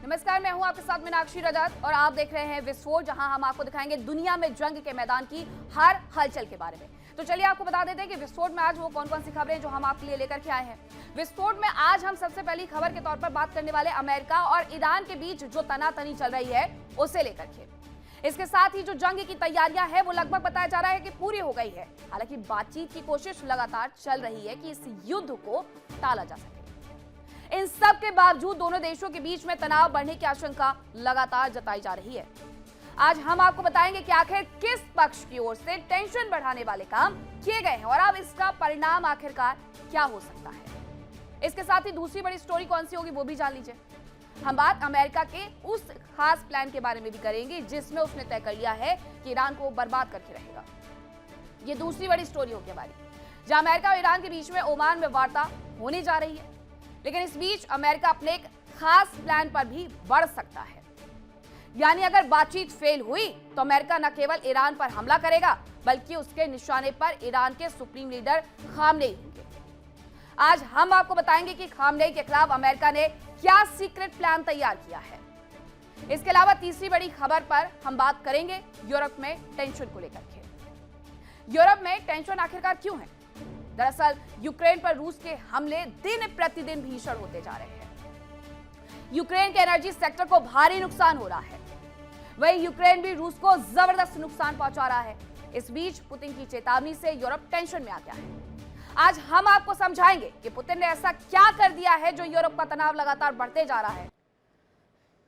नमस्कार, मैं हूं आपके साथ मीनाक्षी रजत और आप देख रहे हैं विस्फोट, जहां हम आपको दिखाएंगे दुनिया में जंग के मैदान की हर हलचल के बारे में। तो चलिए आपको बता देते हैं कि विस्फोट में आज वो कौन कौन सी खबरें जो हम आपके लिए लेकर के आए हैं। विस्फोट में आज हम सबसे पहली खबर के तौर पर बात करने वाले अमेरिका और ईरान के बीच जो तनातनी चल रही है उसे लेकर के। इसके साथ ही जो जंग की तैयारियां है वो लगभग बताया जा रहा है कि पूरी हो गई है। हालांकि बातचीत की कोशिश लगातार चल रही है कि इस युद्ध को टाला जा सके। इन सब के बावजूद दोनों देशों के बीच में तनाव बढ़ने की आशंका लगातार जताई जा रही है। आज हम आपको बताएंगे कि आखिर किस पक्ष की ओर से टेंशन बढ़ाने वाले काम किए गए हैं और अब इसका परिणाम आखिरकार क्या हो सकता है। इसके साथ ही दूसरी बड़ी स्टोरी कौन सी होगी वो भी जान लीजिए। हम बात अमेरिका के उस खास प्लान के बारे में भी करेंगे जिसमें उसने तय कर लिया है कि ईरान को बर्बाद करके रहेगा। ये दूसरी बड़ी स्टोरी होगी हमारी, जहां अमेरिका और ईरान के बीच में ओमान में वार्ता होने जा रही है। लेकिन इस बीच अमेरिका अपने एक खास प्लान पर भी बढ़ सकता है। यानी अगर बातचीत फेल हुई तो अमेरिका न केवल ईरान पर हमला करेगा बल्कि उसके निशाने पर ईरान के सुप्रीम लीडर खामनेई होंगे। आज हम आपको बताएंगे कि खामनेई के खिलाफ अमेरिका ने क्या सीक्रेट प्लान तैयार किया है। इसके अलावा तीसरी बड़ी खबर पर हम बात करेंगे यूरोप में टेंशन को लेकर के। यूरोप में टेंशन आखिरकार क्यों है? दरअसल यूक्रेन पर रूस के हमले दिन प्रतिदिन भीषण होते जा रहे हैं। यूक्रेन के एनर्जी सेक्टर को भारी नुकसान हो रहा है। वहीं यूक्रेन भी रूस को जबरदस्त नुकसान पहुंचा रहा है। इस बीच पुतिन की चेतावनी से यूरोप टेंशन में आ गया है। आज हम आपको समझाएंगे कि पुतिन ने ऐसा क्या कर दिया है जो यूरोप का तनाव लगातार बढ़ते जा रहा है।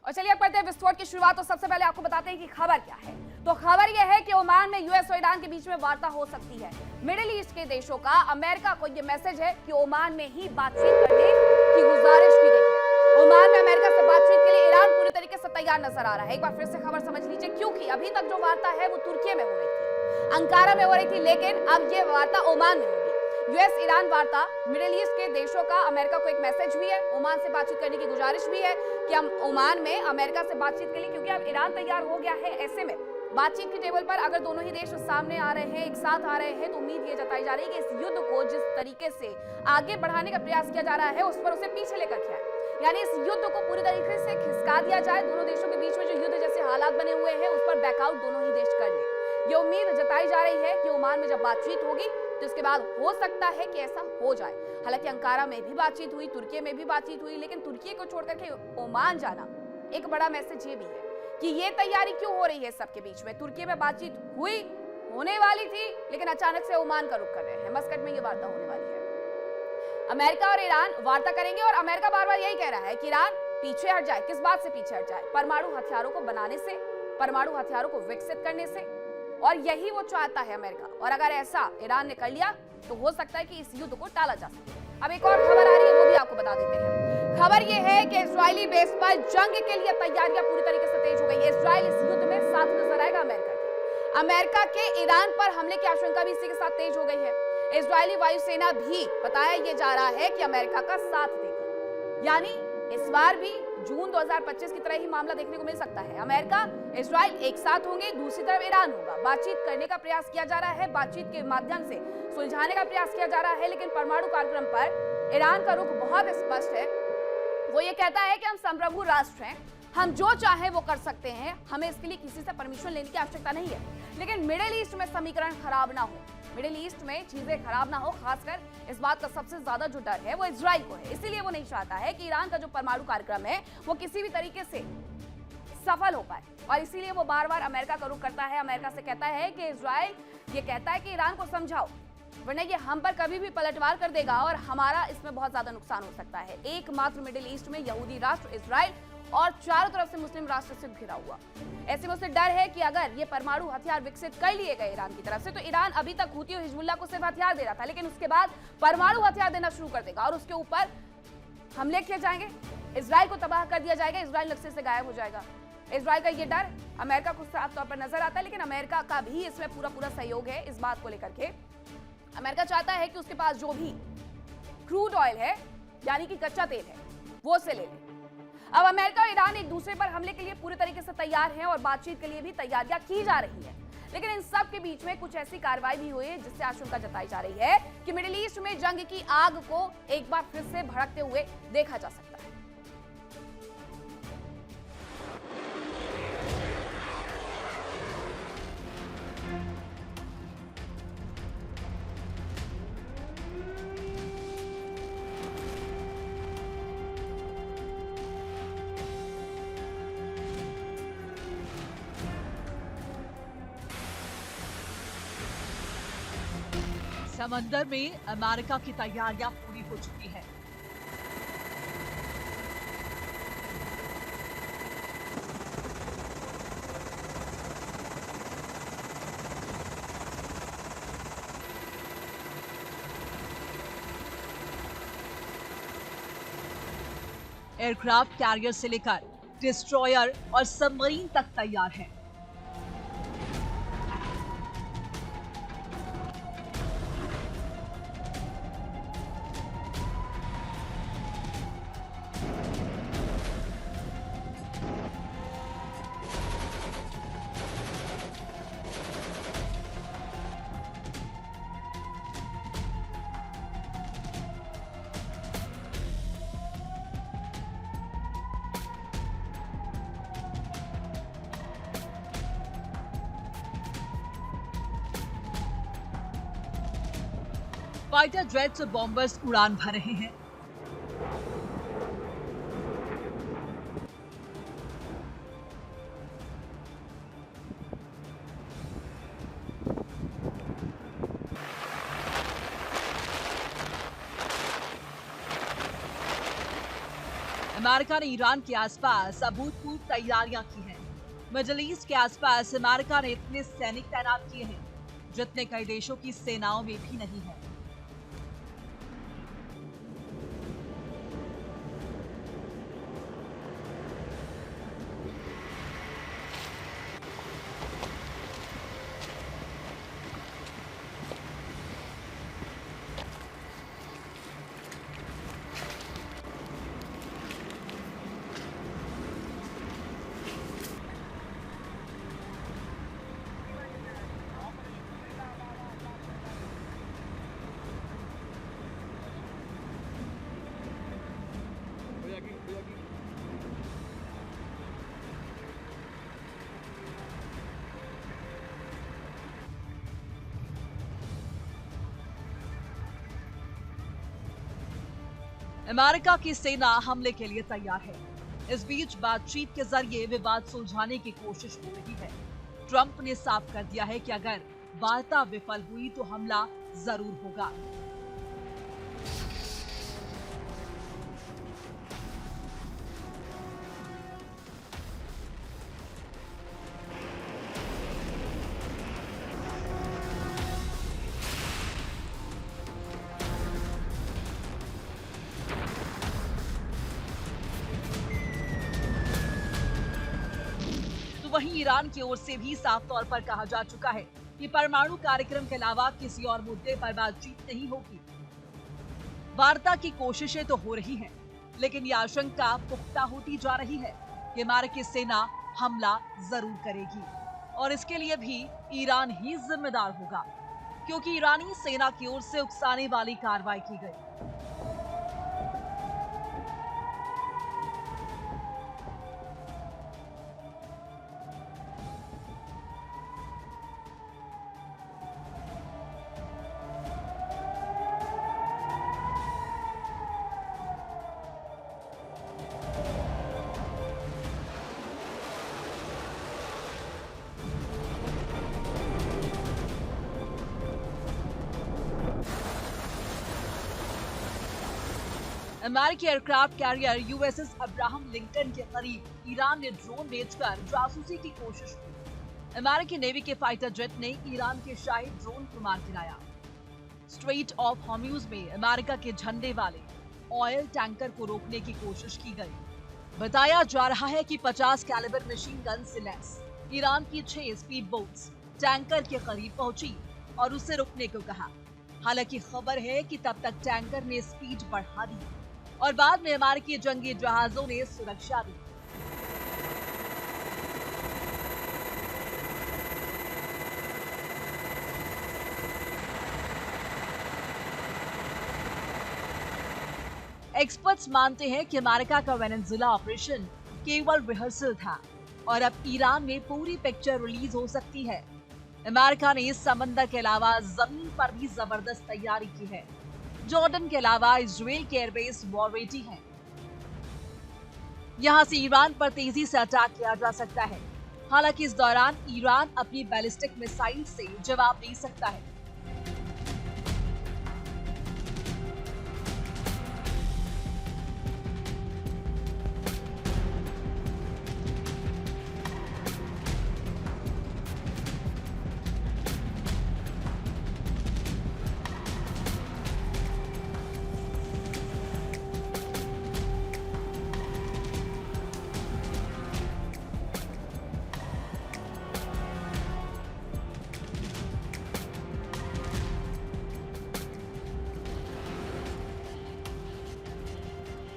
और चलिए अब करते हैं विस्फोट की शुरुआत। तो सबसे पहले आपको बताते हैं कि खबर क्या है। तो खबर यह है कि ओमान में यूएस और ईरान के बीच में वार्ता हो सकती है। मिडिल ईस्ट के देशों का अमेरिका को यह मैसेज है कि ओमान में ही बातचीत करने की गुजारिश की गई है। ओमान में अमेरिका से बातचीत के लिए ईरान पूरी तरीके से तैयार नजर आ रहा है। एक बार फिर से खबर समझ लीजिए, क्योंकि अभी तक जो वार्ता है वो तुर्की में हो रही थी, अंकारा में हो रही थी, लेकिन अब ये वार्ता ओमान में होगी। यूएस ईरान वार्ता मिडिल ईस्ट के देशों का अमेरिका को एक मैसेज भी है, ओमान से बातचीत करने की गुजारिश भी है कि हम ओमान में अमेरिका से बातचीत के लिए, क्योंकि अब ईरान तैयार हो गया है। ऐसे में बातचीत के टेबल पर अगर दोनों ही देश सामने आ रहे हैं, एक साथ आ रहे हैं, तो उम्मीद ये जताई जा रही है कि इस युद्ध को जिस तरीके से आगे बढ़ाने का प्रयास किया जा रहा है उस पर उसे पीछे लेकर के आए। यानी इस युद्ध को पूरी तरीके से खिसका दिया जाए। दोनों देशों के बीच में जो युद्ध जैसे हालात बने हुए हैं उस पर बैकआउट दोनों ही देश कर ले। ये उम्मीद जताई जा रही है कि ओमान में जब बातचीत होगी तो इसके बाद हो सकता है कि ऐसा हो जाए। हालांकि अंकारा में भी बातचीत हुई, तुर्की में भी बातचीत हुई, लेकिन तुर्की को छोड़कर के ओमान जाना एक बड़ा मैसेज ये भी है कि ये तैयारी क्यों हो रही है सबके बीच में। तुर्की में बातचीत हुई, होने वाली थी, लेकिन अचानक से ओमान का रुख कर रहे हैं। मस्कट में ये वार्ता होने वाली है। अमेरिका और ईरान वार्ता करेंगे और अमेरिका बार बार यही कह रहा है कि ईरान पीछे हट जाए। किस बात से पीछे हट जाए? परमाणु हथियारों को बनाने से, परमाणु हथियारों को विकसित करने से, और यही वो चाहता है अमेरिका। और अगर ऐसा ईरान ने कर लिया तो हो सकता है कि इस युद्ध को टाला जा सके। अब एक और खबर आ रही है, वो भी आपको बता देते हैं। खबर यह है कि इजरायली बेस पर जंग के लिए तैयारियां पूरी तरीके से तेज हो गई है। इजरायल इस युद्ध में साथ नजर आएगा अमेरिका के ईरान पर हमले की आशंका भी इसी के साथ तेज हो गई है। इजरायली वायुसेना भी बताया यह जा रहा है कि अमेरिका का साथ देगी। यानी इस बार भी जून 2025 की तरह ही मामला देखने को मिल सकता है। अमेरिका इजरायल एक साथ होंगे, दूसरी तरफ ईरान होगा। बातचीत करने का प्रयास किया जा रहा है, बातचीत के माध्यम से सुलझाने का प्रयास किया जा रहा है। लेकिन परमाणु कार्यक्रम पर ईरान का रुख बहुत स्पष्ट है। वो ये कहता है कि हम संप्रभु राष्ट्र हैं, हम जो चाहे वो कर सकते हैं, हमें इसके लिए किसी से परमिशन लेने की आवश्यकता नहीं है। लेकिन मिडिल ईस्ट में समीकरण खराब ना हो, मिडिल ईस्ट में चीजें खराब ना हो, खासकर इस बात का सबसे ज्यादा जो डर है वो इजराइल को है। इसीलिए वो नहीं चाहता है कि ईरान का जो परमाणु कार्यक्रम है वो किसी भी तरीके से सफल हो पाए, और इसीलिए वो बार बार अमेरिका का रुख करता है। अमेरिका से कहता है कि इजराइल ये कहता है कि ईरान को समझाओ, वरना ये हम पर कभी भी पलटवार कर देगा और हमारा इसमें बहुत ज्यादा नुकसान हो सकता है। एकमात्र मिडिल ईस्ट में यहूदी राष्ट्र इजराइल और चारों तरफ से मुस्लिम राष्ट्र से घिरा हुआ। ऐसे में उसे डर है कि अगर ये परमाणु हथियार विकसित कर लिए गए ईरान की तरफ से, तो ईरान अभी तक हूती और हिजबुल्लाह को सिर्फ हथियार दे रहा था, लेकिन उसके बाद परमाणु हथियार देना शुरू कर देगा और उसके ऊपर हमले किए जाएंगे, इजराइल को तबाह कर दिया जाएगा, इजराइल नक्शे से गायब हो जाएगा। इजराइल का ये डर अमेरिका को साफ तौर पर नजर आता है, लेकिन अमेरिका का भी इसमें पूरा सहयोग है। इस बात को लेकर के अमेरिका चाहता है कि उसके पास जो भी क्रूड ऑयल है, यानी कि कच्चा तेल है, वो से ले ले। अब अमेरिका और ईरान एक दूसरे पर हमले के लिए पूरी तरीके से तैयार हैं और बातचीत के लिए भी तैयारियां की जा रही है। लेकिन इन सब के बीच में कुछ ऐसी कार्रवाई भी हुई है जिससे आशंका जताई जा रही है कि मिडिल ईस्ट में जंग की आग को एक बार फिर से भड़कते हुए देखा जा सकता है। समंदर में अमेरिका की तैयारियां पूरी हो चुकी है। एयरक्राफ्ट कैरियर से लेकर डिस्ट्रॉयर और सबमरीन तक तैयार है। फाइटर जेट्स और बॉम्बर्स उड़ान भर रहे हैं। अमेरिका ने ईरान के आसपास अभूतपूर्व तैयारियां की हैं। मिडिल ईस्ट के आसपास अमेरिका ने इतने सैनिक तैनात किए हैं जितने कई देशों की सेनाओं में भी नहीं है। अमेरिका की सेना हमले के लिए तैयार है। इस बीच बातचीत के जरिए विवाद सुलझाने की कोशिश हो रही है। ट्रंप ने साफ कर दिया है कि अगर वार्ता विफल हुई तो हमला जरूर होगा। वहीं ईरान की ओर से भी साफ तौर पर कहा जा चुका है कि परमाणु कार्यक्रम के अलावा किसी और मुद्दे पर बातचीत नहीं होगी। वार्ता की कोशिशें तो हो रही हैं, लेकिन यह आशंका पुख्ता होती जा रही है कि अमेरिकी सेना हमला जरूर करेगी और इसके लिए भी ईरान ही जिम्मेदार होगा, क्योंकि ईरानी सेना की ओर से उकसाने वाली कार्रवाई की गई। अमेरिकी aircraft carrier USS Abraham Lincoln के करीब ईरान ने ड्रोन भेजकर जासूसी की कोशिश की। अमेरिकी नेवी के फाइटर जेट ने ईरान के शाही ड्रोन को मार गिराया। स्ट्रेट ऑफ हॉर्मुज में अमेरिका के झंडे वाले ऑयल टैंकर को रोकने की कोशिश की गई। बताया जा रहा है कि 50 कैलिबर मशीन गन से लैस ईरान की 6 स्पीड बोट्स टैंकर के करीब पहुंची और उसे रुकने को कहा। हालांकि खबर है कि तब तक टैंकर ने स्पीड बढ़ा दी और बाद में अमेरिकी जंगी जहाजों ने सुरक्षा दी। एक्सपर्ट्स मानते हैं कि अमेरिका का वेनेजुएला ऑपरेशन केवल रिहर्सल था और अब ईरान में पूरी पिक्चर रिलीज हो सकती है। अमेरिका ने इस समंदर के अलावा जमीन पर भी जबरदस्त तैयारी की है। जॉर्डन के अलावा इजराइल के एयरबेस वॉर रेडी हैं। यहां से ईरान पर तेजी से अटैक किया जा सकता है। हालांकि इस दौरान ईरान अपनी बैलिस्टिक मिसाइल से जवाब दे सकता है।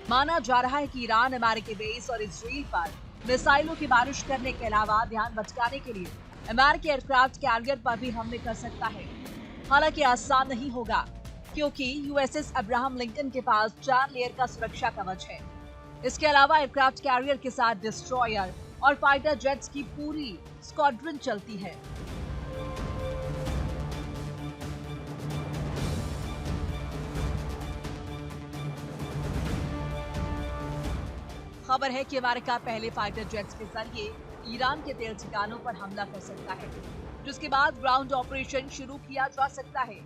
माना जा रहा है कि ईरान अमेरिकी बेस और इसराइल पर मिसाइलों की बारिश करने के अलावा ध्यान भटकाने के लिए अमेरिकी एयरक्राफ्ट कैरियर पर भी हमले कर सकता है। हालांकि आसान नहीं होगा, क्योंकि यूएसएस अब्राहम लिंकन के पास 4 लेयर का सुरक्षा कवच है। इसके अलावा एयरक्राफ्ट कैरियर के साथ डिस्ट्रॉयर और फाइटर जेट्स की पूरी स्क्वाड्रन चलती है। खबर है कि अमेरिका पहले फाइटर जेट्स के जरिए ईरान के तेल ठिकानों पर हमला कर सकता है, जिसके बाद ग्राउंड ऑपरेशन शुरू किया जा सकता है।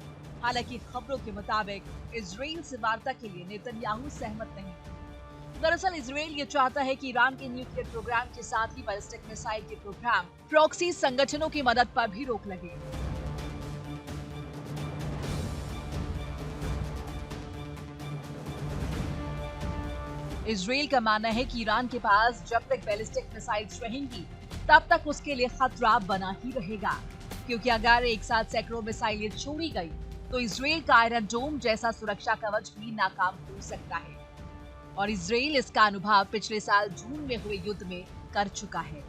हालांकि खबरों के मुताबिक इजराइल से वार्ता के लिए नेतन्याहू सहमत नहीं। दरअसल इजराइल ये चाहता है कि ईरान के न्यूक्लियर प्रोग्राम के साथ ही बैलिस्टिक मिसाइल के प्रोग्राम, प्रॉक्सी संगठनों की मदद पर भी रोक लगे। इजराइल का मानना है कि ईरान के पास जब तक बैलिस्टिक मिसाइल्स रहेंगी तब तक उसके लिए खतरा बना ही रहेगा, क्योंकि अगर एक साथ सैकड़ों मिसाइलें छोड़ी गई तो इजराइल का आयरन डोम जैसा सुरक्षा कवच भी नाकाम हो सकता है। और इजराइल इसका अनुभव पिछले साल जून में हुए युद्ध में कर चुका है।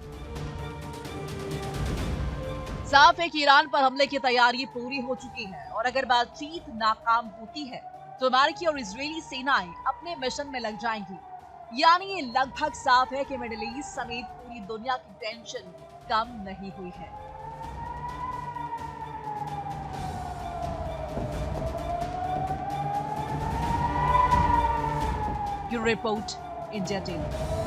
साफ है कि ईरान पर हमले की तैयारी पूरी हो चुकी है और अगर बातचीत नाकाम होती है तो अमेरिकी और इजरायली सेनाएं अपने मिशन में लग जाएंगी। यानी ये लगभग साफ है कि मिडिल ईस्ट समेत पूरी दुनिया की टेंशन कम नहीं हुई है। Bureau report, India TV.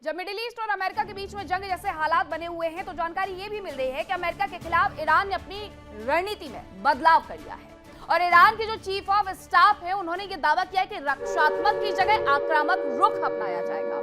जब मिडिल ईस्ट और अमेरिका के बीच में जंग जैसे हालात बने हुए हैं तो जानकारी ये भी मिल रही है कि अमेरिका के खिलाफ ईरान ने अपनी रणनीति में बदलाव कर लिया है और ईरान के जो चीफ ऑफ स्टाफ है उन्होंने ये दावा किया है कि रक्षात्मक की जगह आक्रामक रुख अपनाया जाएगा।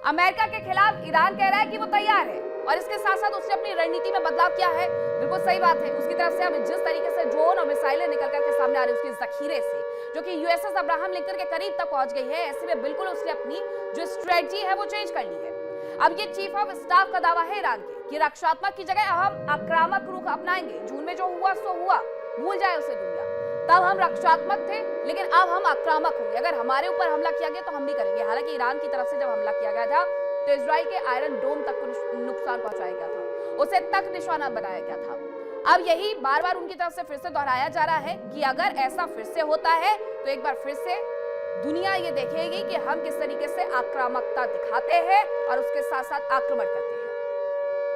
अमेरिका के खिलाफ ईरान कह रहा है कि वो तैयार है और इसके साथ साथ उसने अपनी रणनीति में बदलाव किया है। बिल्कुल सही बात है। उसकी तरफ से अब जिस तरीके से ड्रोन और मिसाइलें निकल करके सामने आ रही है उसके जखीरे से, जो कि यूएसएस अब्राहम लिंकन के करीब तक पहुंच गई है, ऐसे में बिल्कुल उसने अपनी जो स्ट्रेटजी है वो चेंज कर ली है। अब ये चीफ ऑफ स्टाफ का दावा है ईरान के कि रक्षात्मक की जगह अब हम आक्रामक रुख अपनाएंगे। जून में जो हुआ सो हुआ, भूल जाए उसे दुनिया। तब हम रक्षात्मक थे लेकिन अब हम आक्रामक होंगे। अगर हमारे ऊपर हमला किया गया तो हम भी करेंगे। हालांकि ईरान की तरफ से जब हमला किया गया था तो इजराइल के आयरन डोम तक को नुकसान पहुंचाया गया था, उसे तक निशाना बनाया गया था। अब यही बार बार उनकी तरफ से फिर से दोहराया जा रहा है कि अगर ऐसा फिर से होता है तो एक बार फिर से दुनिया ये देखेगी कि हम किस तरीके से आक्रामकता दिखाते हैं और उसके साथ साथ आक्रमण करते हैं।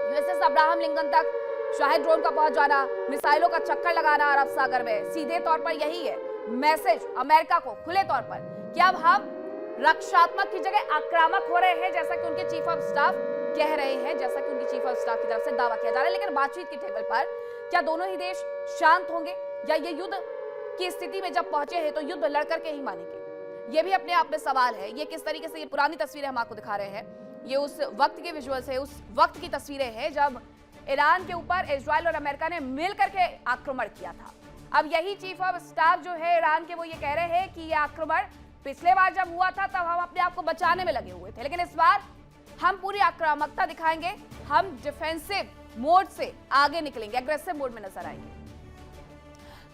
यूएसएस अब्राहम लिंकन तक शायद ड्रोन का पहुंच जाना, मिसाइलों का चक्कर लगाना अरब सागर में, सीधे तौर पर यही है मैसेज अमेरिका को खुले तौर पर कि अब हम रक्षात्मक की जगह आक्रामक हो रहे हैं, जैसा कि उनके चीफ ऑफ स्टाफ कह रहे हैं, जैसा कि उनकी चीफ ऑफ स्टाफ की तरफ से दावा किया जा रहा है। लेकिन बातचीत की टेबल पर क्या दोनों ही देश शांत होंगे या ये युद्ध की स्थिति में जब पहुंचे हैं तो युद्ध लड़ करके ही मानेंगे? ये भी अपने आप में सवाल है। ये किस तरीके से, ये पुरानी तस्वीरें हम आपको दिखा रहे हैं, ये उस वक्त के विजुअल्स है, उस वक्त की तस्वीरें हैं जब ईरान के ऊपर इजराइल और अमेरिका ने मिल करके आक्रमण किया था। अब यही चीफ ऑफ स्टाफ जो है ईरान के, वो ये कह रहे हैं कि ये आक्रमण पिछले बार जब हुआ था तब हम अपने आप को बचाने में लगे हुए थे, लेकिन इस बार हम पूरी आक्रामकता दिखाएंगे, हम डिफेंसिव मोड से आगे निकलेंगे, एग्रेसिव मोड में नजर आएंगे।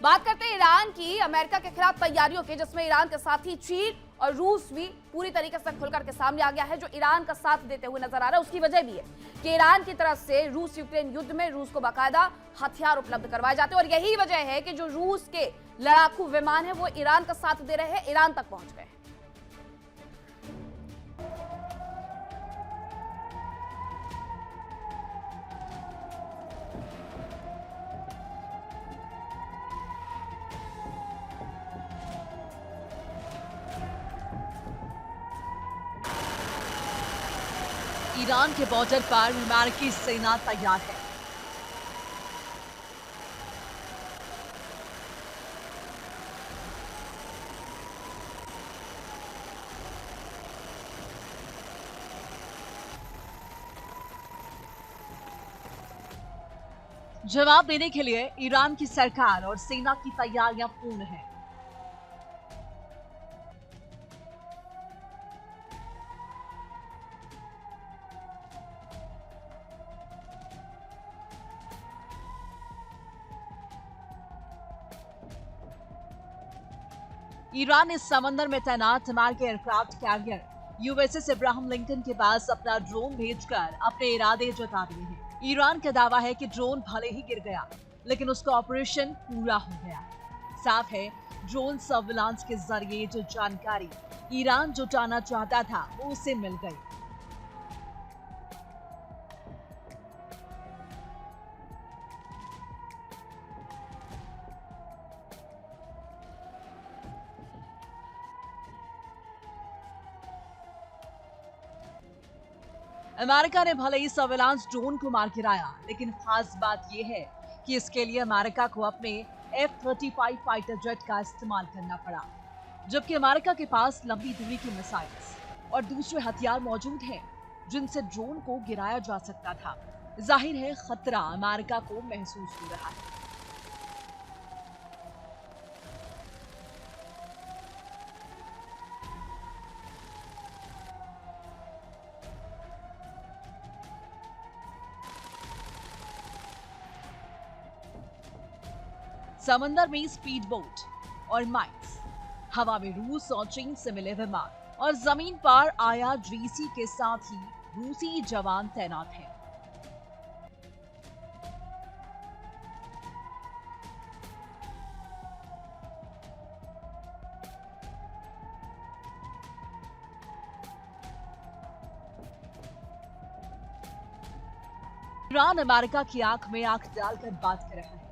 बात करते हैं ईरान की अमेरिका के खिलाफ तैयारियों की, जिसमें ईरान के साथ ही चीन और रूस भी पूरी तरीके से खुलकर के सामने आ गया है, जो ईरान का साथ देते हुए नजर आ रहा है। उसकी वजह भी है कि ईरान की तरफ से रूस यूक्रेन युद्ध में रूस को बाकायदा हथियार उपलब्ध करवाए जाते हैं और यही वजह है कि जो रूस के लड़ाकू विमान है वो ईरान का साथ दे रहे हैं, ईरान तक पहुंच गए। ईरान के बॉर्डर पर अमेरिकी सेना तैयार है। जवाब देने के लिए ईरान की सरकार और सेना की तैयारियां पूर्ण हैं। ईरान इस समंदर में तैनात अमेरिकी aircraft carrier USS Abraham Lincoln के पास अपना ड्रोन भेजकर अपने इरादे जता दिए हैं। ईरान का दावा है कि ड्रोन भले ही गिर गया, लेकिन उसका ऑपरेशन पूरा हो गया। साफ है, ड्रोन सर्विलांस के जरिए जो जानकारी ईरान जुटाना चाहता था, वो उसे मिल गई। अमेरिका ने भले ही सर्विलांस ड्रोन को मार गिराया, लेकिन खास बात यह है कि इसके लिए अमेरिका को अपने F-35 फाइटर जेट का इस्तेमाल करना पड़ा, जबकि अमेरिका के पास लंबी दूरी की मिसाइल्स और दूसरे हथियार मौजूद हैं जिनसे ड्रोन को गिराया जा सकता था। जाहिर है, खतरा अमेरिका को महसूस हो रहा है। समंदर में स्पीड बोट और माइन्स, हवा में रूस और चीन से मिले विमान और जमीन पर IRGC के साथ ही रूसी जवान तैनात हैं। ईरान अमेरिका की आंख में आंख डालकर बात कर रहा है।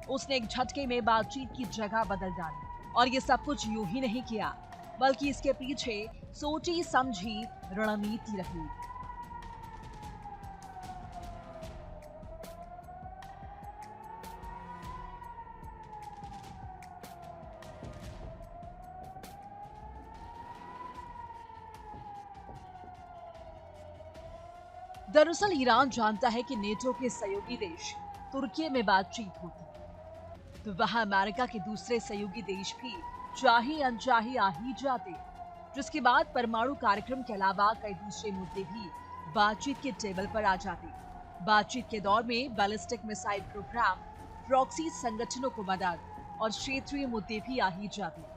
उसने एक झटके में बातचीत की जगह बदल डाली, और ये सब कुछ यूं ही नहीं किया, बल्कि इसके पीछे सोची समझी रणनीति रही। दरअसल ईरान जानता है कि नेटो के सहयोगी देश तुर्की में बातचीत होती, तो वहां अमेरिका के दूसरे सहयोगी देश भी चाहे अनचाहे आ ही जाते, जिसके बाद परमाणु कार्यक्रम के अलावा कई दूसरे मुद्दे भी बातचीत के टेबल पर आ जाते। बातचीत के दौर में बैलिस्टिक मिसाइल प्रोग्राम, प्रॉक्सी संगठनों को मदद और क्षेत्रीय मुद्दे भी आ ही जाते।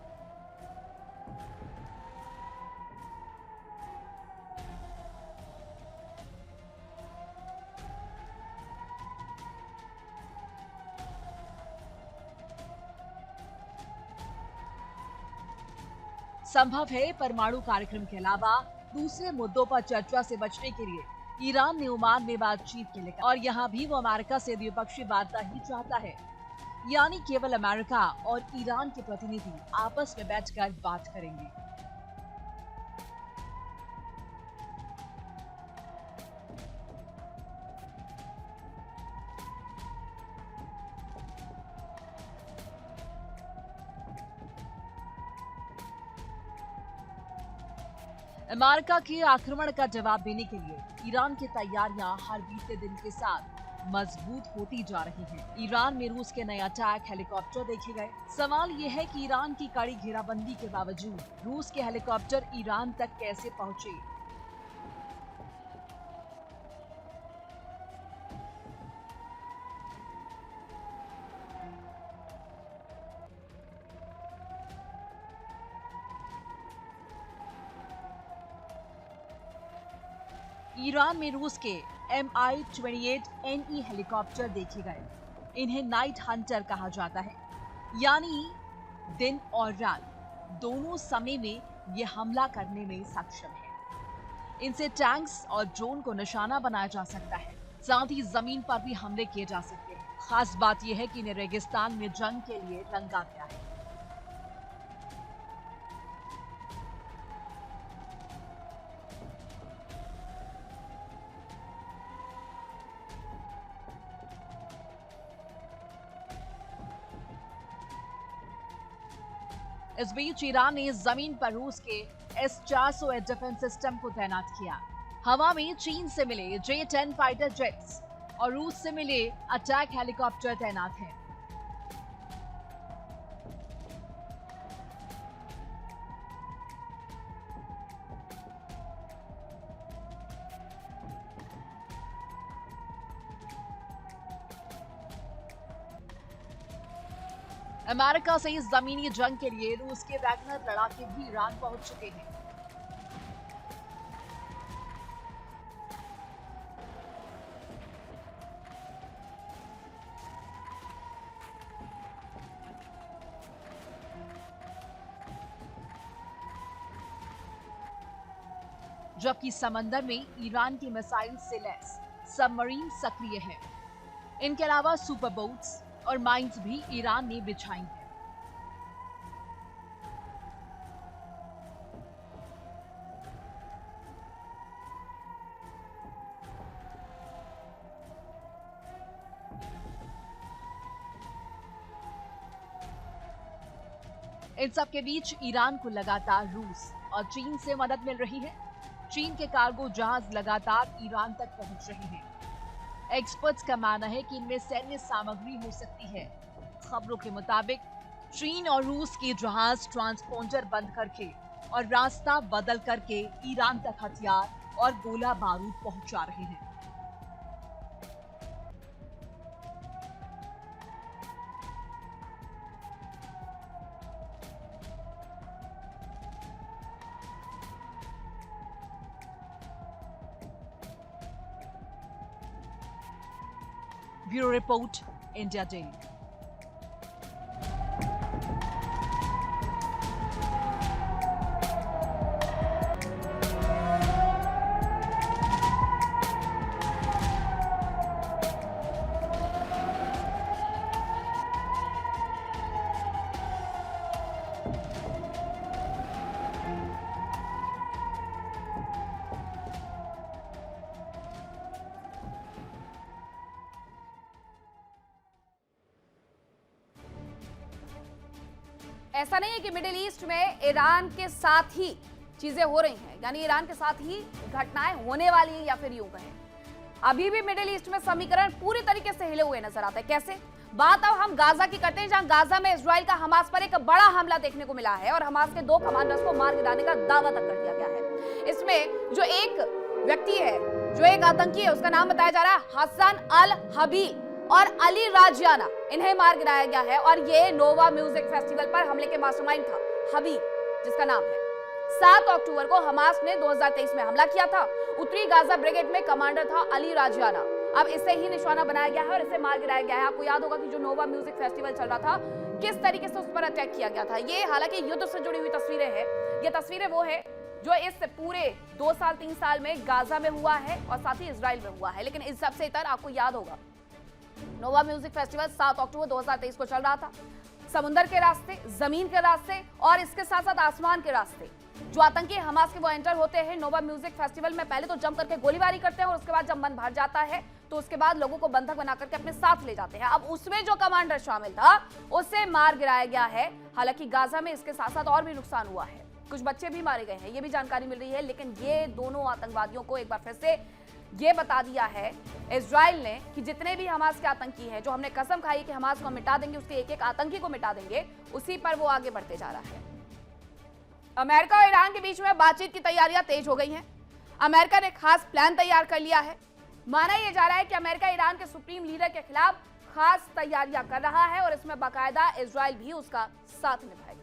संभव है, परमाणु कार्यक्रम के अलावा दूसरे मुद्दों पर चर्चा से बचने के लिए ईरान ने ओमान में बातचीत के लिए, और यहाँ भी वो अमेरिका से द्विपक्षीय वार्ता ही चाहता है, यानी केवल अमेरिका और ईरान के प्रतिनिधि आपस में बैठकर बात करेंगे। अमेरिका के आक्रमण का जवाब देने के लिए ईरान की तैयारियां हर बीते दिन के साथ मजबूत होती जा रही हैं। ईरान में रूस के नए अटैक हेलीकॉप्टर देखे गए। सवाल यह है कि ईरान की कड़ी घेराबंदी के बावजूद रूस के हेलीकॉप्टर ईरान तक कैसे पहुंचे। ईरान में रूस के Mi-28NE हेलीकॉप्टर देखे गए। इन्हें नाइट हंटर कहा जाता है, यानी दिन और रात दोनों समय में ये हमला करने में सक्षम है। इनसे टैंक्स और ड्रोन को निशाना बनाया जा सकता है, साथ ही जमीन पर भी हमले किए जा सकते हैं। खास बात यह है कि इन्हें रेगिस्तान में जंग के लिए रंगा गया है। इस बीच ईरान ने जमीन पर रूस के S-400 एयर डिफेंस सिस्टम को तैनात किया। हवा में चीन से मिले J-10 फाइटर जेट्स और रूस से मिले अटैक हेलीकॉप्टर तैनात हैं। अमेरिका से इस जमीनी जंग के लिए रूस के वैगनर लड़ाके भी ईरान पहुंच चुके हैं। जबकि समंदर में ईरान की मिसाइल से लैस सबमरीन सक्रिय है। इनके अलावा सुपर बोट्स और माइंस भी ईरान ने बिछाई हैं। इन सब के बीच ईरान को लगातार रूस और चीन से मदद मिल रही है। चीन के कार्गो जहाज लगातार ईरान तक पहुंच रहे हैं। एक्सपर्ट्स का मानना है कि इनमें सैन्य सामग्री हो सकती है। खबरों के मुताबिक चीन और रूस के जहाज ट्रांसपोंडर बंद करके और रास्ता बदल करके ईरान तक हथियार और गोला बारूद पहुंचा रहे हैं। Bureau report, India daily. ऐसा नहीं है कि मिडिल ईस्ट में ईरान के साथ ही चीजें हो रही हैं, यानी ईरान के साथ ही घटनाएं होने वाली हैं, या फिर यूं कहें अभी भी मिडिल ईस्ट में समीकरण पूरी तरीके से हिले हुए नजर आता है। कैसे? बात अब हम गाजा की करते हैं, जहां गाजा में इजराइल का हमास पर एक बड़ा हमला देखने को मिला है और हमास के 2 कमांडर्स को मार गिराने का दावा तक कर दिया गया है। इसमें जो एक व्यक्ति है, जो एक आतंकी है, उसका नाम बताया जा रहा है हसन अल हबी और अली राजियाना, इन्हें मार गिराया गया है। और ये नोवा म्यूजिक फेस्टिवल पर हमले के मास्टरमाइंड था हबीब, जिसका नाम है। 7 अक्टूबर को हमास ने 2023 में हमला किया था। उत्तरी गाजा ब्रिगेड में कमांडर था अली राजियाना। अब इसे ही निशाना बनाया गया है और इसे मार गिराया गया है। आपको याद होगा कि जो नोवा म्यूजिक फेस्टिवल चल रहा था, किस तरीके से उस पर अटैक किया गया था। ये हालांकि युद्ध से जुड़ी हुई तस्वीरें हैं। ये तस्वीरें वो है जो इस पूरे 2 साल 3 साल में गाजा में हुआ है और साथ ही इजराइल में हुआ है। लेकिन इस सबसे इतर आपको याद होगा, नोवा म्यूजिक फेस्टिवल 7 अक्टूबर 2023 को चल रहा था। समुद्र के रास्ते, जमीन के रास्ते और इसके साथ साथ आसमान के रास्ते जो आतंकी हमास के वो एंटर होते हैं नोवा म्यूजिक फेस्टिवल में। पहले तो जम करके गोलीबारी करते हैं और उसके बाद जब मन भर जाता है तो उसके बाद लोगों को बंधक बना करके अपने साथ ले जाते हैं। अब उसमें जो कमांडर शामिल था उसे मार गिराया गया है। हालांकि गाजा में इसके साथ साथ और भी नुकसान हुआ है, कुछ बच्चे भी मारे गए हैं, ये भी जानकारी मिल रही है। लेकिन ये दोनों आतंकवादियों को एक बार फिर से ये बता दिया है इजराइल ने कि जितने भी हमास के आतंकी हैं, जो हमने कसम खाई कि हमास को मिटा देंगे, उसके एक एक आतंकी को मिटा देंगे, उसी पर वो आगे बढ़ते जा रहा है। अमेरिका और ईरान के बीच में बातचीत की तैयारियां तेज हो गई हैं। अमेरिका ने खास प्लान तैयार कर लिया है। माना यह जा रहा है कि अमेरिका ईरान के सुप्रीम लीडर के खिलाफ खास तैयारियां कर रहा है और इसमें बाकायदा इजराइल भी उसका साथ निभाएगा।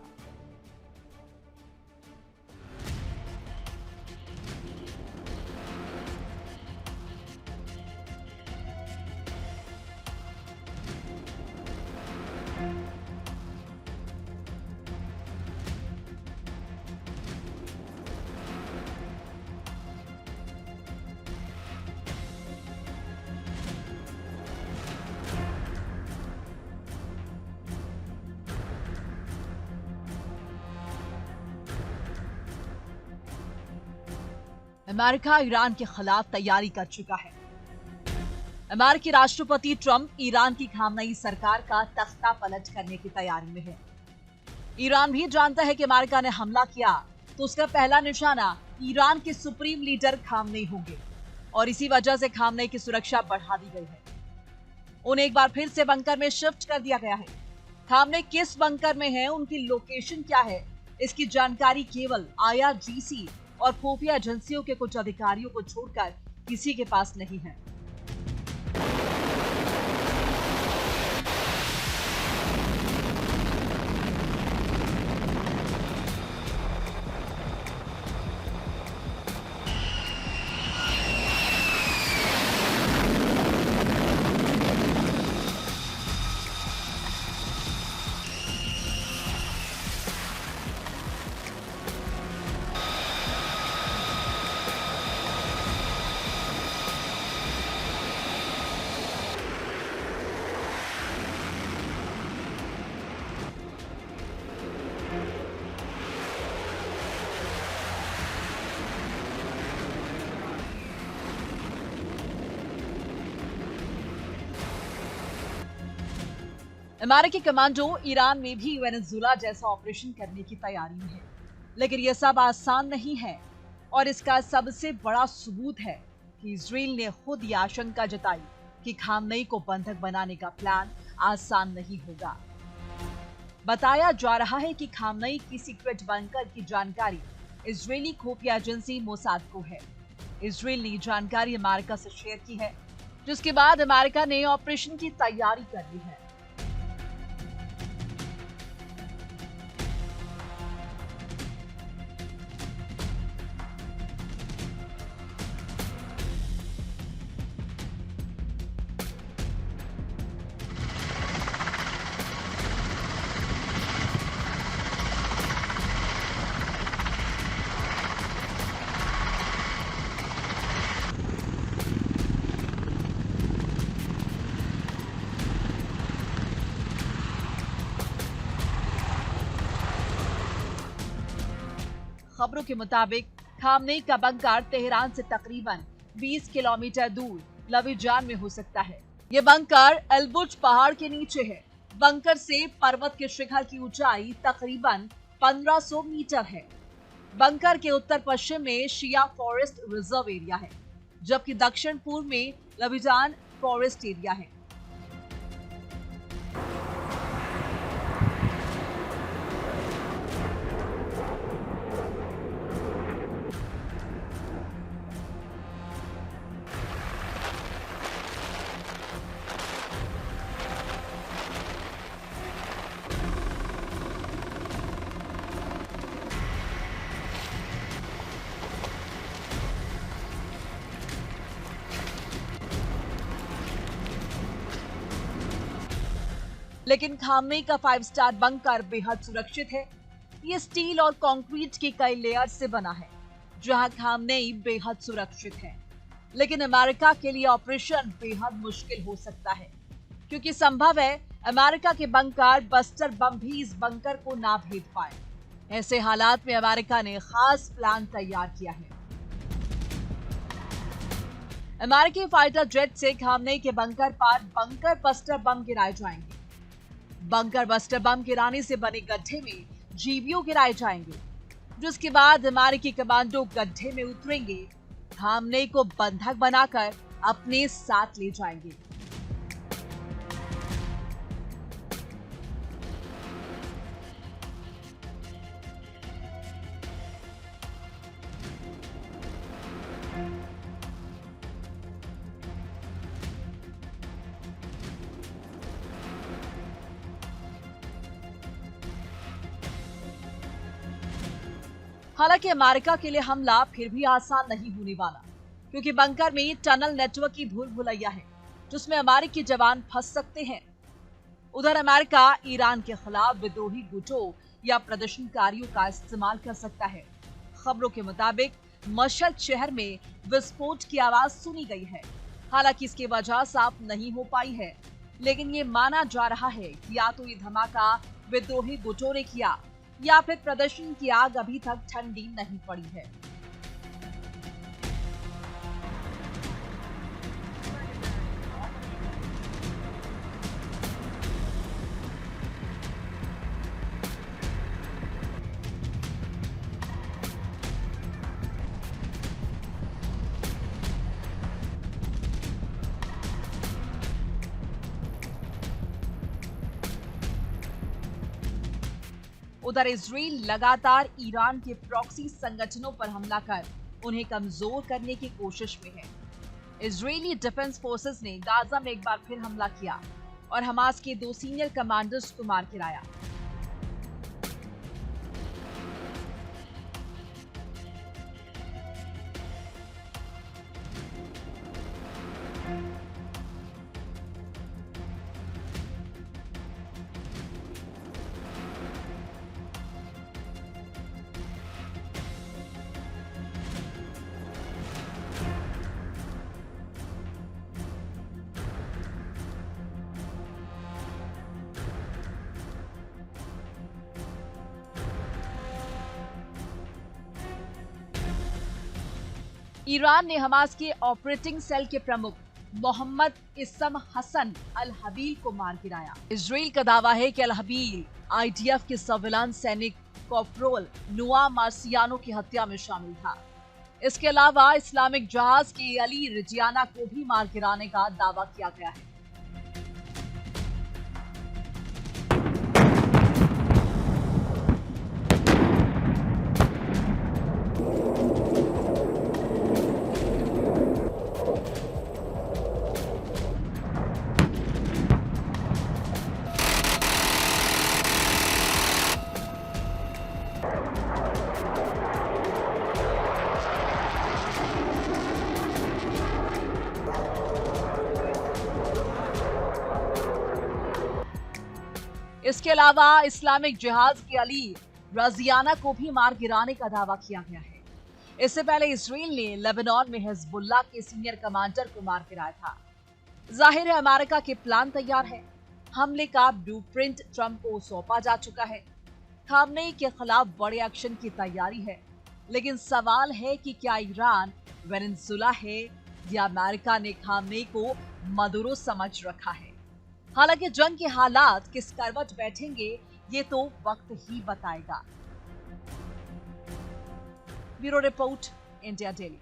अमेरिका ईरान के खिलाफ तैयारी कर चुका है। अमेरिकी राष्ट्रपति ट्रंप ईरान की खामनेई सरकार का तख्ता पलट करने की तैयारी में है। ईरान भी जानता है कि अमेरिका ने हमला किया तो उसका पहला निशाना ईरान के सुप्रीम लीडर खामनेई होंगे और इसी वजह से खामनेई की सुरक्षा बढ़ा दी गई है। उन्हें एक बार फिर से बंकर में शिफ्ट कर दिया गया है। खामनेई किस बंकर में है, उनकी लोकेशन क्या है, इसकी जानकारी केवल IRGC और खुफिया एजेंसियों के कुछ अधिकारियों को छोड़कर किसी के पास नहीं है। अमेरिकी कमांडो ईरान में भी वेनेजुएला जैसा ऑपरेशन करने की तैयारी में है, लेकिन यह सब आसान नहीं है और इसका सबसे बड़ा सबूत है कि इजराइल ने खुद ये आशंका जताई कि खामनेई को बंधक बनाने का प्लान आसान नहीं होगा। बताया जा रहा है कि खामनेई की सीक्रेट बंकर की जानकारी इजरायली खुफिया एजेंसी मोसाद को है। इजराइल ने जानकारी अमेरिका से शेयर की है, जिसके बाद अमेरिका ने ऑपरेशन की तैयारी कर ली है। खबरों के मुताबिक खामनेई का बंकर तेहरान से तकरीबन 20 किलोमीटर दूर लविजान में हो सकता है। ये बंकर एलबुर्ज पहाड़ के नीचे है। बंकर से पर्वत के शिखर की ऊंचाई तकरीबन 1500 मीटर है। बंकर के उत्तर पश्चिम में शिया फॉरेस्ट रिजर्व एरिया है, जबकि दक्षिण पूर्व में लविजान फॉरेस्ट एरिया है। लेकिन खामनेई का 5 स्टार बंकर बेहद सुरक्षित है। ये स्टील और कंक्रीट की कई लेयर से बना है, जहां खामनेई बेहद सुरक्षित है। लेकिन अमेरिका के लिए ऑपरेशन बेहद मुश्किल हो सकता है, क्योंकि संभव है अमेरिका के बंकर बस्टर बम भी इस बंकर को ना भेद पाए। ऐसे हालात में अमेरिका ने खास प्लान तैयार किया है। अमेरिकी फाइटर जेट से खामनेई के बंकर पर बंकर बस्टर बम गिराए जाएंगे। बंकर बस्टर बम गिराने से बने गड्ढे में जीबीओ गिराए जाएंगे, जिसके बाद अमेरिकी कमांडो गड्ढे में उतरेंगे, खामनेई को बंधक बनाकर अपने साथ ले जाएंगे। हालांकि अमेरिका के लिए हमला फिर भी आसान नहीं होने वाला, क्योंकि बंकर में टनल नेटवर्क की भूल भुलैया है, जिसमें अमेरिकी जवान फंस सकते हैं। उधर अमेरिका ईरान के खिलाफ विद्रोही गुटों या प्रदर्शनकारियों का इस्तेमाल कर सकता है। खबरों के मुताबिक मशहद शहर में विस्फोट की आवाज सुनी गई है। हालांकि इसकी वजह साफ नहीं हो पाई है, लेकिन ये माना जा रहा है कि या तो ये धमाका विद्रोही गुटों ने किया या फिर प्रदर्शन की आग अभी तक ठंडी नहीं पड़ी है। उधर इजराइल लगातार ईरान के प्रॉक्सी संगठनों पर हमला कर उन्हें कमजोर करने की कोशिश में है। इजरायली डिफेंस फोर्सेस ने गाजा में एक बार फिर हमला किया और हमास के 2 सीनियर कमांडर्स को मार गिराया। ईरान ने हमास के ऑपरेटिंग सेल के प्रमुख मोहम्मद इस्म हसन अल हबील को मार गिराया। इजराइल का दावा है कि अल हबील आईडीएफ के सर्विलांस सैनिक कॉर्पोरल नुआ मार्सियानो की हत्या में शामिल था। इसके अलावा इस्लामिक जहाज के अली रिजियाना को भी मार गिराने का दावा किया गया है। इसके अलावा इस्लामिक जिहाद के अली रजियाना को भी मार गिराने का दावा किया गया है। इससे पहले इसराइल ने लेबनान में हिजबुल्लाह के सीनियर कमांडर को मार गिराया था। जाहिर है अमेरिका के प्लान तैयार है। हमले का ब्लूप्रिंट ट्रंप को सौंपा जा चुका है। खामनेई के खिलाफ बड़े एक्शन की तैयारी है, लेकिन सवाल है कि क्या ईरान वेनेजुला है या अमेरिका ने खामनेई को मदुरो समझ रखा है। हालांकि जंग के हालात किस करवट बैठेंगे ये तो वक्त ही बताएगा। Bureau report, India daily.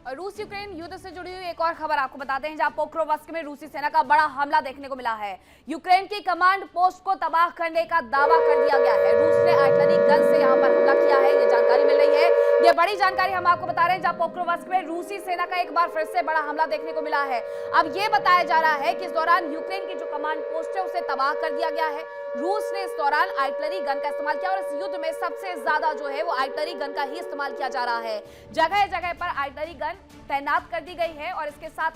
रूस यूक्रेन युद्ध से जुड़ी हुई एक और खबर आपको बताते हैं, जहां पोक्रोवस्क में रूसी सेना का बड़ा हमला देखने को मिला है। यूक्रेन की कमांड पोस्ट को तबाह करने का दावा कर दिया गया है। रूस ने आर्टिलरी गन से यहां पर हमला किया है, ये जानकारी मिल रही है। ये बड़ी जानकारी हम आपको बता रहे हैं, जहां पोक्रोवस्क में रूसी सेना का एक बार फिर से बड़ा हमला देखने को मिला है। अब ये बताया जा रहा है कि इस दौरान यूक्रेन की जो कमांड पोस्ट है उसे तबाह कर दिया गया है। रूस ने इस दौरान आर्टिलरी गन का इस्तेमाल किया और इस युद्ध में सबसे ज्यादा जो है वो आर्टिलरी गन का ही इस्तेमाल किया जा रहा है। जगह जगह पर आर्टिलरी गन तैनात कर दी गई है और इसके साथ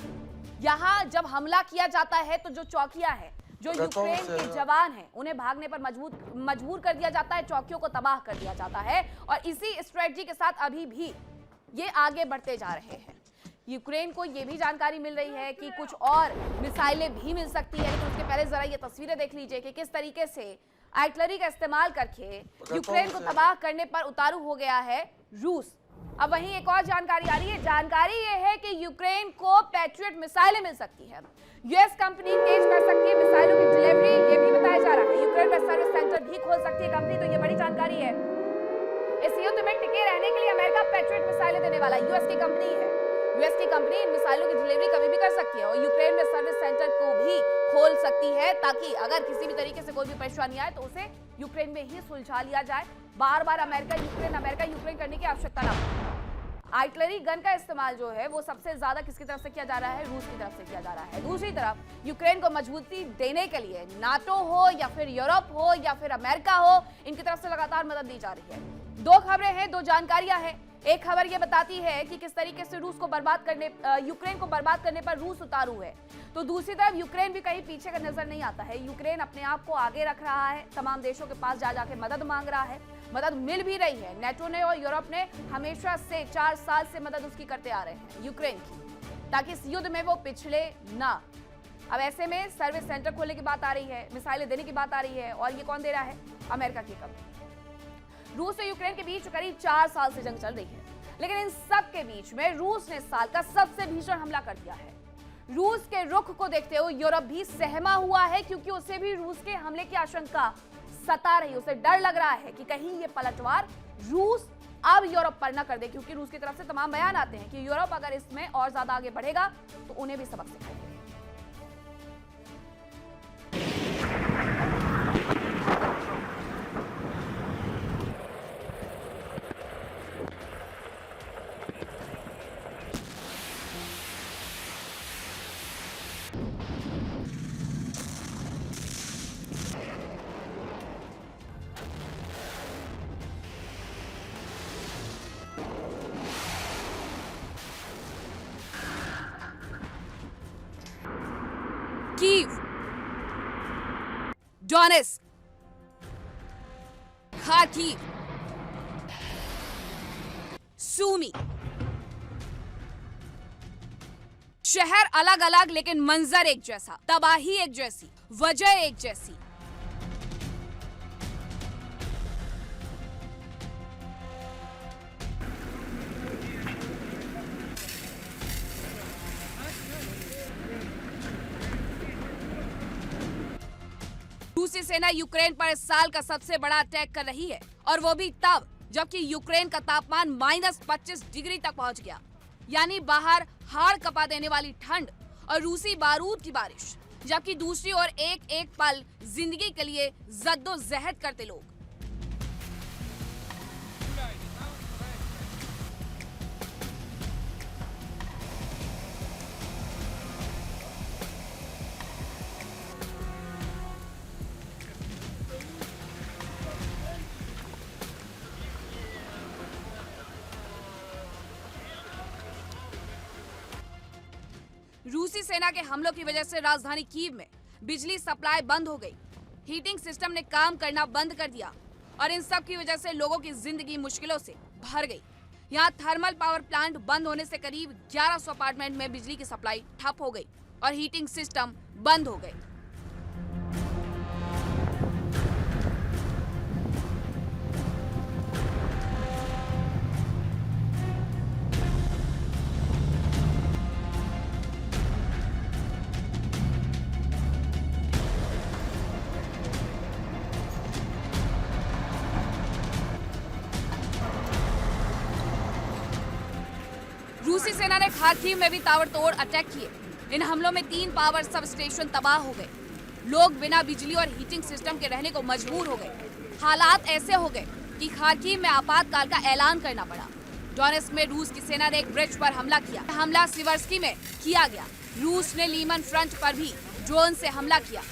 यहाँ जब हमला किया जाता है तो जो चौकियां हैं, जो यूक्रेन के जवान हैं, उन्हें भागने पर मजबूर कर दिया जाता है, चौकियों को तबाह कर दिया जाता है और इसी स्ट्रेटजी के साथ अभी भी ये आगे बढ़ते जा रहे हैं। यूक्रेन को ये भी जानकारी मिल रही है कि कुछ और मिसाइलें भी मिल सकती है, लेकिन उसके पहले जरा ये तस्वीरें देख लीजिए कि किस तरीके से आर्टिलरी का इस्तेमाल करके यूक्रेन को तबाह करने पर उतारू हो गया है रूस। अब वहीं एक और जानकारी आ रही है। जानकारी ये है कि यूक्रेन को पैट्रियट मिसाइलें मिल सकती है। यूएस कंपनी तेज कर सकती है मिसाइलों की डिलीवरी, ये भी बताया जा रहा है। यूक्रेन में सर्विस सेंटर भी खोल सकती है कंपनी, तो ये बड़ी जानकारी है। इस युद्ध में टिके रहने के लिए अमेरिका पैट्रियट मिसाइलें देने वाला यूएस की कंपनी है। यूएस की कंपनी इन मिसाइलों की डिलीवरी कभी भी कर सकती है और यूक्रेन में सर्विस सेंटर को भी खोल सकती है, ताकि अगर किसी भी तरीके से कोई भी परेशानी आए तो उसे यूक्रेन में ही सुलझा लिया जाए। बार बार अमेरिका यूक्रेन करने की आवश्यकता ना पड़े। आर्टिलरी गन का इस्तेमाल जो है वो सबसे ज्यादा किसकी तरफ से किया जा रहा है? रूस की तरफ से किया जा रहा है। दूसरी तरफ यूक्रेन को मजबूती देने के लिए नाटो हो या फिर यूरोप हो या फिर अमेरिका हो, इनकी तरफ से लगातार मदद दी जा रही है। दो खबरें हैं, दो जानकारियां हैं। एक खबर ये बताती है कि किस तरीके से यूक्रेन को बर्बाद करने पर रूस उतारू है, तो दूसरी तरफ यूक्रेन भी कहीं पीछे का नजर नहीं आता है। यूक्रेन अपने आप को आगे रख रहा है, तमाम देशों के पास जा जाके मदद मांग रहा है, मदद मिल भी रही है। नेटो ने और यूरोप ने हमेशा से 4 साल से मदद उसकी करते आ रहे हैं यूक्रेन की, ताकि इस युद्ध में वो पिछले ना। अब ऐसे में सर्विस सेंटर खोलने की बात आ रही है, मिसाइलें देने की बात आ रही है, और ये कौन दे रहा है? अमेरिका की कंपनी। रूस और यूक्रेन के बीच करीब 4 साल से जंग चल रही है, लेकिन इन सब के बीच में रूस ने इस साल का सबसे भीषण हमला कर दिया है। रूस के रुख को देखते हुए यूरोप भी सहमा हुआ है, क्योंकि उसे भी रूस के हमले की आशंका सता रही। उसे डर लग रहा है कि कहीं ये पलटवार रूस अब यूरोप पर न कर दे, क्योंकि रूस की तरफ से तमाम बयान आते हैं कि यूरोप अगर इसमें और ज्यादा आगे बढ़ेगा तो उन्हें भी सबक सिखाएगा। Donetsk, Kharkiv, Sumy. शहर अलग अलग लेकिन मंजर एक जैसा, तबाही एक जैसी, वजह एक जैसी। रूसी सेना यूक्रेन पर इस साल का सबसे बड़ा अटैक कर रही है, और वो भी तब जबकि यूक्रेन का तापमान -25 डिग्री तक पहुंच गया, यानी बाहर हाड़ कपा देने वाली ठंड और रूसी बारूद की बारिश, जबकि दूसरी ओर एक एक पल जिंदगी के लिए जद्दोजहद करते लोग। रूसी सेना के हमलों की वजह से राजधानी कीव में बिजली सप्लाई बंद हो गई, हीटिंग सिस्टम ने काम करना बंद कर दिया और इन सब की वजह से लोगों की जिंदगी मुश्किलों से भर गई। यहाँ थर्मल पावर प्लांट बंद होने से करीब 1100 अपार्टमेंट में बिजली की सप्लाई ठप हो गई और हीटिंग सिस्टम बंद हो गए। रूसी सेना ने खार्किव में भी ताबड़तोड़ अटैक किए। इन हमलों में 3 पावर सब स्टेशन तबाह हो गए। लोग बिना बिजली और हीटिंग सिस्टम के रहने को मजबूर हो गए। हालात ऐसे हो गए कि खार्किव में आपातकाल का ऐलान करना पड़ा। डोनेट्स्क में रूस की सेना ने एक ब्रिज पर हमला किया। हमला सिवर्स्की में किया गया। रूस ने लीमन फ्रंट पर भी ड्रोन से हमला किया।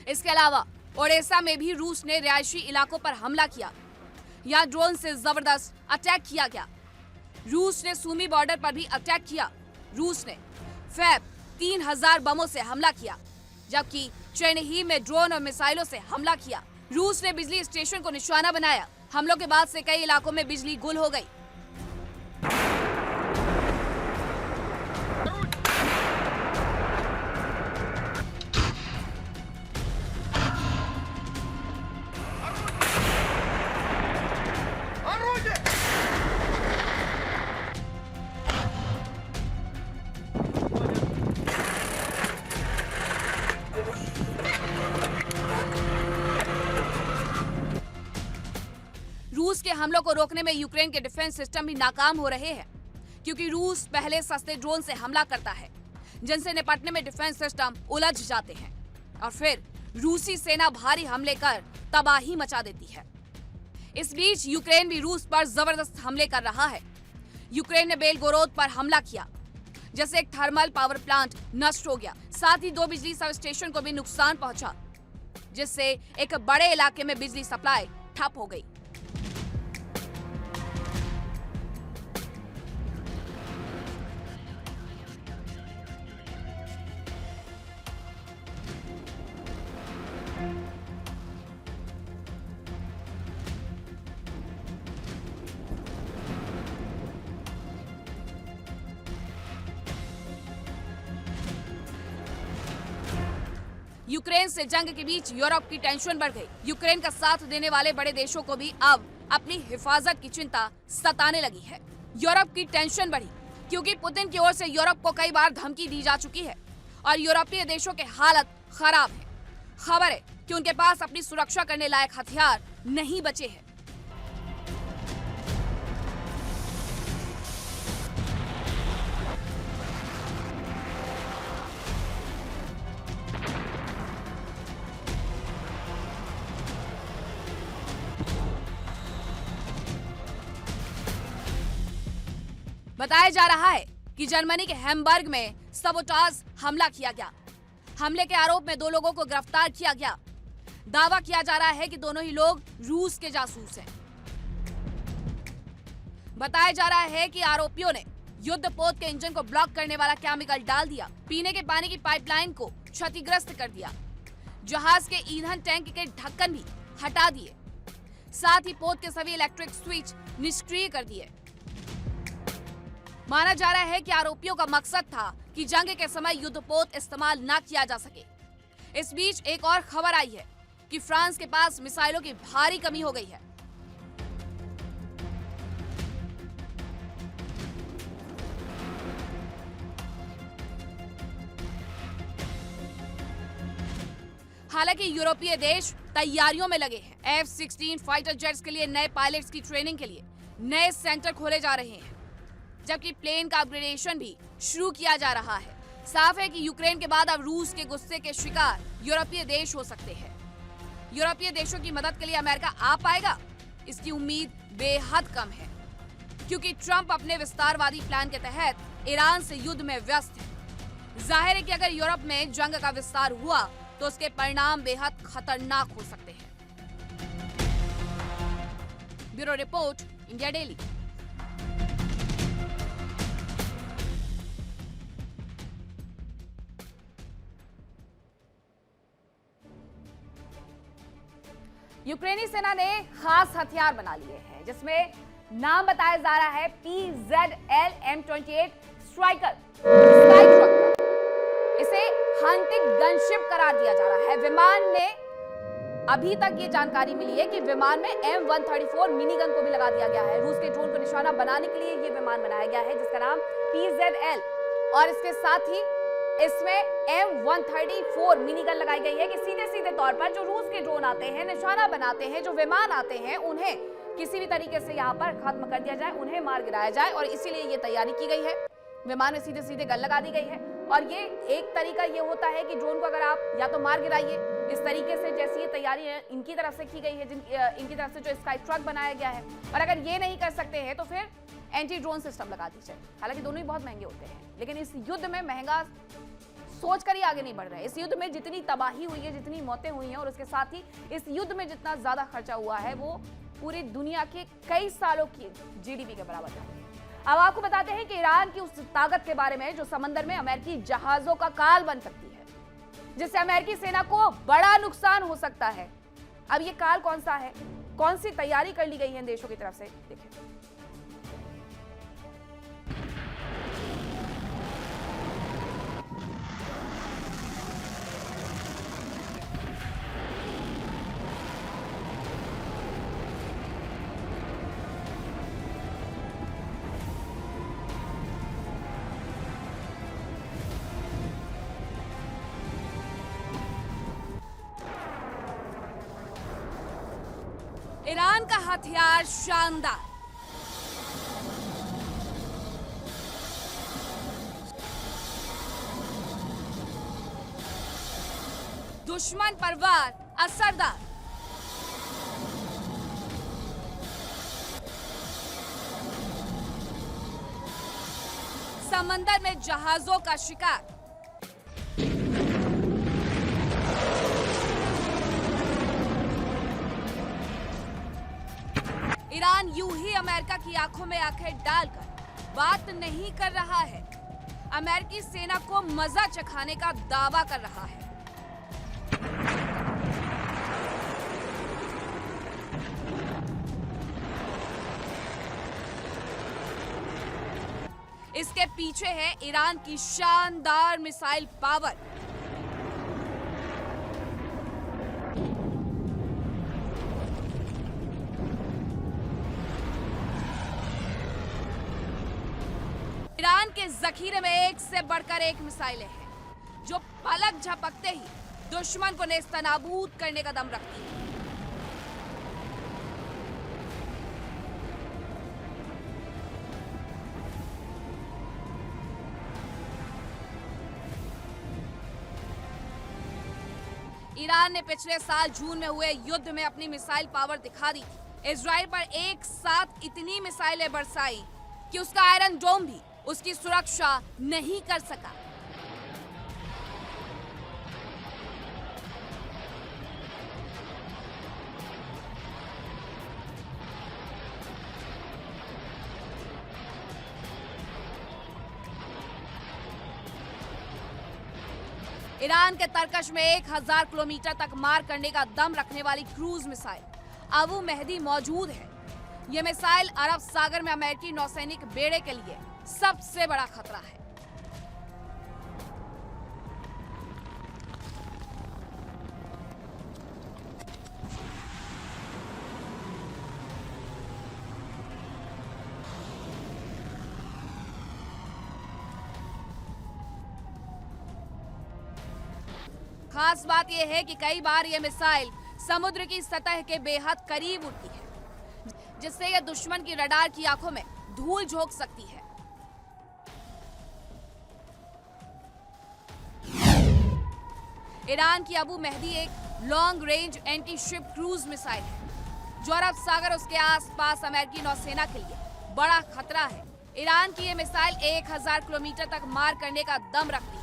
इसके अलावा ओडेसा में भी रूस ने रिहायशी इलाकों पर हमला किया। यहाँ ड्रोन से जबरदस्त अटैक किया गया। रूस ने सूमी बॉर्डर पर भी अटैक किया। रूस ने फैब 3000 बमों से हमला किया, जबकि चेरनिहिव में ड्रोन और मिसाइलों से हमला किया। रूस ने बिजली स्टेशन को निशाना बनाया। हमलों के बाद से कई इलाकों में बिजली गुल हो गई। रूस के हमलों को रोकने में यूक्रेन के डिफेंस सिस्टम भी नाकाम हो रहे हैं, क्योंकि रूस पहले सस्ते ड्रोन से हमला करता है, जिनसे निपटने में डिफेंस सिस्टम उलझ जाते हैं और फिर रूसी सेना भारी हमले कर तबाही मचा देती है। इस बीच यूक्रेन भी रूस पर जबरदस्त हमले कर रहा है। यूक्रेन ने बेलगोरोद पर हमला किया, जैसे एक थर्मल पावर प्लांट नष्ट हो गया। साथ ही 2 बिजली सब स्टेशन को भी नुकसान पहुंचा, जिससे एक बड़े इलाके में बिजली सप्लाई ठप हो गई। यूक्रेन से जंग के बीच यूरोप की टेंशन बढ़ गई। यूक्रेन का साथ देने वाले बड़े देशों को भी अब अपनी हिफाजत की चिंता सताने लगी है। यूरोप की टेंशन बढ़ी क्योंकि पुतिन की ओर से यूरोप को कई बार धमकी दी जा चुकी है और यूरोपीय देशों के हालत खराब है। खबर है कि उनके पास अपनी सुरक्षा करने लायक हथियार नहीं बचे हैं। बताया जा रहा है कि जर्मनी के हैम्बर्ग में सबोटाज हमला किया गया। हमले के आरोप में 2 लोगों को गिरफ्तार किया गया। दावा किया जा रहा है कि दोनों ही लोग रूस के जासूस हैं। बताया जा रहा है कि आरोपियों ने युद्धपोत के इंजन को ब्लॉक करने वाला केमिकल डाल दिया, पीने के पानी की पाइपलाइन को क्षतिग्रस्त कर दिया, जहाज के ईंधन टैंक के ढक्कन भी हटा दिए, साथ ही पोत के सभी इलेक्ट्रिक स्विच निष्क्रिय कर दिए। माना जा रहा है कि आरोपियों का मकसद था कि जंग के समय युद्धपोत इस्तेमाल न किया जा सके। इस बीच एक और खबर आई है कि फ्रांस के पास मिसाइलों की भारी कमी हो गई है। हालांकि यूरोपीय देश तैयारियों में लगे हैं। F-16 फाइटर जेट्स के लिए नए पायलट्स की ट्रेनिंग के लिए नए सेंटर खोले जा रहे हैं, जबकि प्लेन का अपग्रेडेशन भी शुरू किया जा रहा है। साफ है कि यूक्रेन के बाद अब रूस के गुस्से के शिकार यूरोपीय देश हो सकते हैं। यूरोपीय देशों की मदद के लिए अमेरिका आ पाएगा, इसकी उम्मीद बेहद कम है, क्योंकि ट्रंप अपने विस्तारवादी प्लान के तहत ईरान से युद्ध में व्यस्त है। जाहिर है कि अगर यूरोप में जंग का विस्तार हुआ तो उसके परिणाम बेहद खतरनाक हो सकते हैं। Bureau report, India daily. यूक्रेनी सेना ने खास हथियार बना लिए हैं, जिसमें नाम बताया जा रहा है PZL M28 striker sky truck. इसे हंटिंग गनशिप करार दिया जा रहा है। विमान ने अभी तक ये जानकारी मिली है कि विमान में M134 मिनी गन को भी लगा दिया गया है। रूस के ड्रोन को निशाना बनाने के लिए ये विमान बनाया गया है, जिसका नाम PZL, और इसके साथ ही इसमें M134 मिनी गन लगाई गई है कि सीधे सीधे तौर पर जो रूस के ड्रोन आते हैं, निशाना बनाते हैं, जो विमान आते हैं, उन्हें किसी भी तरीके से यहाँ पर खत्म कर दिया जाए, उन्हें मार गिराया जाए, और इसीलिए ये तैयारी की गई है। विमान में सीधे सीधे गन लगा दी गई है, और ये एक तरीका ये होता है कि ड्रोन को अगर आप या तो मार गिराइए, इस तरीके से जैसी ये तैयारी इनकी तरफ से की गई है, इनकी तरफ से जो स्काई ट्रक बनाया गया है, और अगर ये नहीं कर सकते हैं तो फिर एंटी ड्रोन सिस्टम लगा दीजिए। हालांकि दोनों ही बहुत महंगे होते हैं, लेकिन इस युद्ध में महंगा सोचकर ही आगे नहीं बढ़ रहे हैं। इस युद्ध में जितनी तबाही हुई है, जितनी मौतें हुई हैं, और उसके साथ ही इस युद्ध में जितना ज्यादा खर्चा हुआ है, वो पूरी दुनिया के कई सालों की GDP के बराबर है। अब आपको बताते हैं कि ईरान की उस ताकत के बारे में जो समंदर में अमेरिकी जहाजों का काल बन सकती है, जिससे अमेरिकी सेना को बड़ा नुकसान हो सकता है। अब ये काल कौन सा है, कौन सी तैयारी कर ली गई है इन देशों की तरफ से, देखिए। ईरान का हथियार शानदार, दुश्मन पर वार असरदार। समंदर में जहाजों का शिकार। ईरान यूं ही अमेरिका की आंखों में आंखें डालकर बात नहीं कर रहा है, अमेरिकी सेना को मजा चखाने का दावा कर रहा है। इसके पीछे है ईरान की शानदार मिसाइल पावर। ईरान के जखीरे में एक से बढ़कर एक मिसाइलें हैं, जो पलक झपकते ही दुश्मन को नेस्तनाबूद करने का दम रखती है। ईरान ने पिछले साल जून में हुए युद्ध में अपनी मिसाइल पावर दिखा दी। इजराइल पर एक साथ इतनी मिसाइलें बरसाई कि उसका आयरन डोम भी उसकी सुरक्षा नहीं कर सका। ईरान के तरकश में 1000 किलोमीटर तक मार करने का दम रखने वाली क्रूज मिसाइल अबू मेहदी मौजूद है। यह मिसाइल अरब सागर में अमेरिकी नौसैनिक बेड़े के लिए सबसे बड़ा खतरा है। खास बात यह है कि कई बार यह मिसाइल समुद्र की सतह के बेहद करीब उड़ती है, जिससे यह दुश्मन की रडार की आंखों में धूल झोंक सकती है। ईरान की अबू मेहदी एक long range anti ship cruise missile है, जो अरब सागर उसके आसपास अमेरिकी नौसेना के लिए बड़ा खतरा है। ईरान की यह मिसाइल 1000 किलोमीटर तक मार करने का दम रखती है।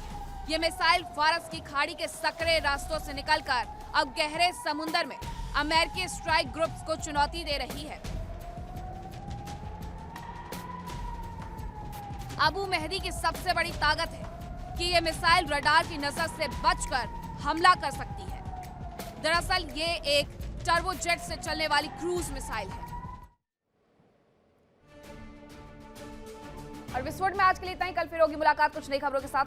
ये मिसाइल फारस की खाड़ी के सकरे रास्तों से निकलकर अब गहरे समुद्र में अमेरिकी स्ट्राइक ग्रुप्स को चुनौती दे रही है। अबू मेहदी की सबसे बड़ी ताकत है कि ये मिसाइल रडार की नजर से बचकर हमला कर सकती है। दरअसल ये एक टर्बोजेट से चलने वाली क्रूज मिसाइल है। और विस्फोट में आज के लिए इतना ही। कल फिर होगी मुलाकात कुछ नई खबरों के साथ।